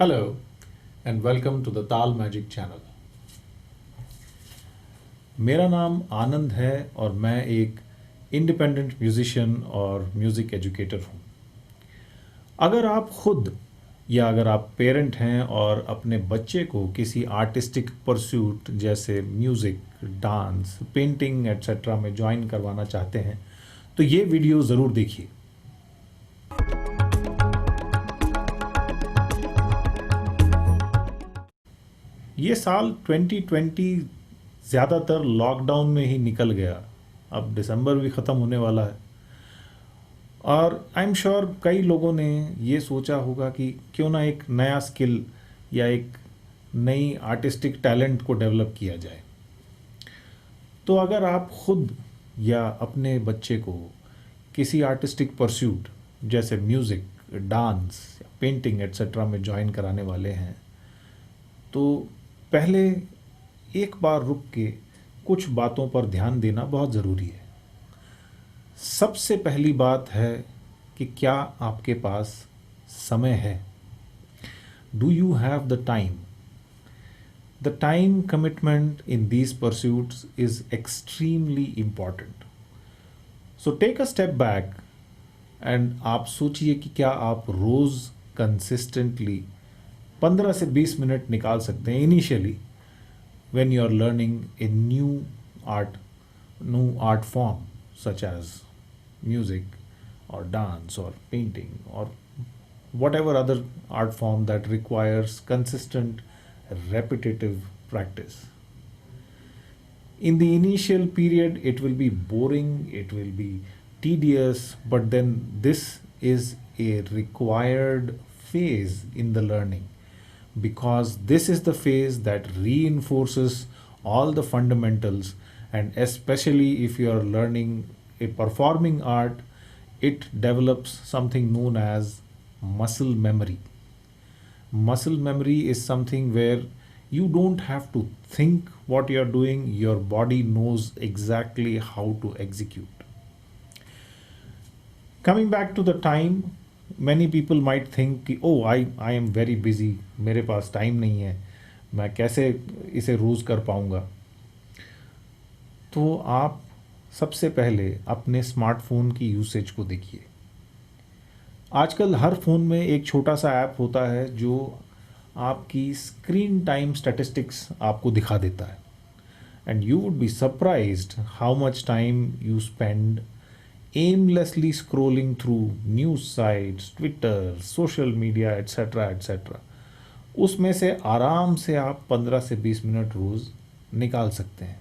Hello and welcome to the Tal Magic Channel. मेरा नाम आनंद है और मैं एक इंडिपेंडेंट म्यूजिशियन और म्यूज़िक एजुकेटर हूँ। अगर आप खुद या अगर आप पेरेंट हैं और अपने बच्चे को किसी आर्टिस्टिक परस्यूट जैसे म्यूज़िक, डांस, पेंटिंग एट्सेट्रा में ज्वाइन करवाना चाहते हैं तो ये वीडियो ज़रूर देखिए। ये साल 2020 ज़्यादातर लॉकडाउन में ही निकल गया। अब दिसंबर भी ख़त्म होने वाला है और आई एम श्योर कई लोगों ने ये सोचा होगा कि क्यों ना एक नया स्किल या एक नई आर्टिस्टिक टैलेंट को डेवलप किया जाए। तो अगर आप खुद या अपने बच्चे को किसी आर्टिस्टिक परस्यूट जैसे म्यूज़िक, डांस, पेंटिंग एट्सेट्रा में ज्वाइन कराने वाले हैं तो पहले एक बार रुक के कुछ बातों पर ध्यान देना बहुत ज़रूरी है। सबसे पहली बात है कि क्या आपके पास समय है? Do you have the time? The time commitment in these pursuits is extremely important. So take a step back and आप सोचिए कि क्या आप रोज़ कंसिस्टेंटली 15 से 20 मिनट निकाल सकते हैं initially when you are learning a new art form such as music or dance or painting or whatever other art form that requires consistent repetitive practice. In the initial period it will be boring, it will be tedious, but then this is a required phase in the learning because this is the phase that reinforces all the fundamentals, and especially if you are learning a performing art, it develops something known as muscle memory. Muscle memory is something where you don't have to think what you are doing, your body knows exactly how to execute. Coming back to the time, many people might think कि oh I am very busy, मेरे पास time नहीं है, मैं कैसे इसे रोज़ कर पाऊँगा। तो आप सबसे पहले अपने स्मार्टफोन की यूसेज को देखिए। आजकल हर फ़ोन में एक छोटा सा ऐप होता है जो आपकी स्क्रीन टाइम स्टैटिस्टिक्स आपको दिखा देता है and you would be surprised how much time you spend aimlessly scrolling through news sites, Twitter, social media, etc. etc. उसमें से आराम से आप 15 से 20 मिनट रोज़ निकाल सकते हैं।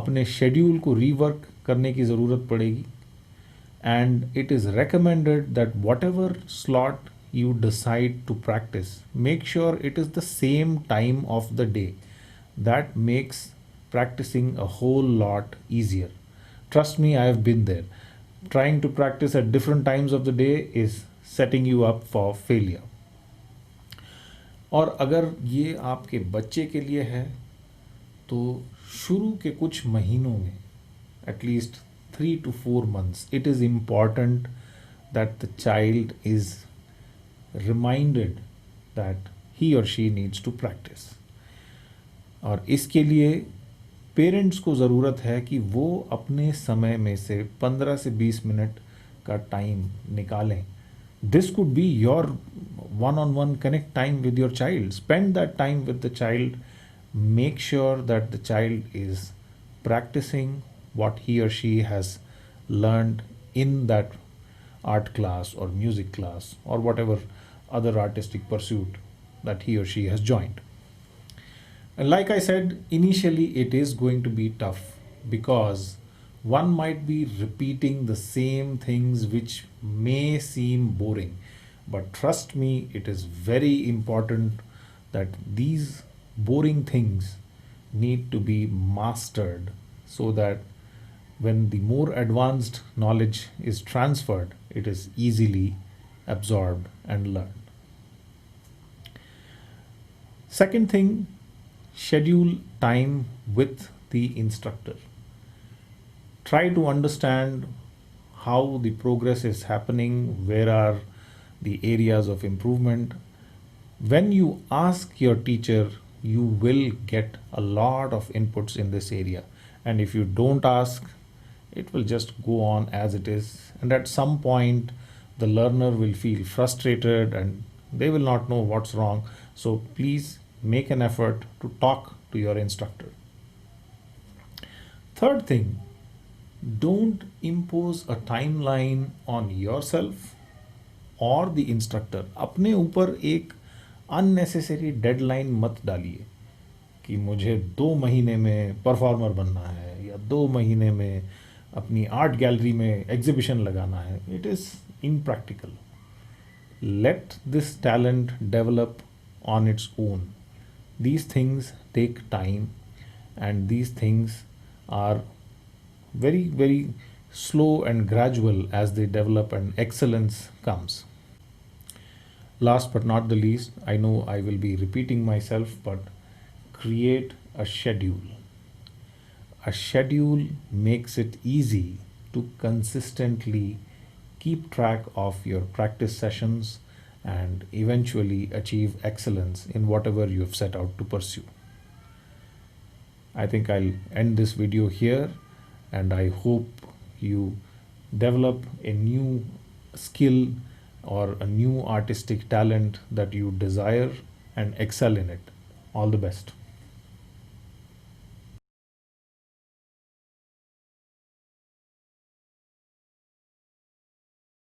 अपने शेड्यूल को रीवर्क करने की ज़रूरत पड़ेगी and it is recommended that whatever slot you decide to practice, make sure it is the same time of the day. That makes practicing a whole lot easier. Trust me, I have been there. Trying to practice at different times of the day is setting you up for failure. और अगर ये आपके बच्चे के लिए है तो शुरू के कुछ महीनों में at least 3 to 4 months it is important that the child is reminded that he or she needs to practice. और इसके लिए पेरेंट्स को ज़रूरत है कि वो अपने समय में से 15 से 20 मिनट का टाइम निकालें। This could be your one-on-one connect time with your child. Spend that time with the child. Make sure that the child is practicing what he or she has learned in that art class or music class or whatever other artistic pursuit that he or she has joined. And like I said, initially it is going to be tough because one might be repeating the same things which may seem boring. But trust me, it is very important that these boring things need to be mastered so that when the more advanced knowledge is transferred, it is easily absorbed and learned. Second thing, schedule time with the instructor. Try to understand how the progress is happening, where are the areas of improvement, When you ask your teacher, you will get a lot of inputs in this area. And if you don't ask, it will just go on as it is. And at some point, the learner will feel frustrated and they will not know what's wrong. So please make an effort to talk to your instructor. Third thing, don't impose a timeline on yourself और the instructor. अपने ऊपर एक unnecessary deadline मत डालिए कि मुझे 2 महीने में परफॉर्मर बनना है या 2 महीने में अपनी आर्ट गैलरी में एग्जीबिशन लगाना है. It is impractical. Let this talent develop on its own. These things take time and these things are very, very slow and gradual as they develop and excellence comes. Last but not the least, I know I will be repeating myself, but create a schedule. A schedule makes it easy to consistently keep track of your practice sessions and eventually achieve excellence in whatever you have set out to pursue. I think I'll end this video here, and I hope you develop a new skill or a new artistic talent that you desire and excel in it. All the best.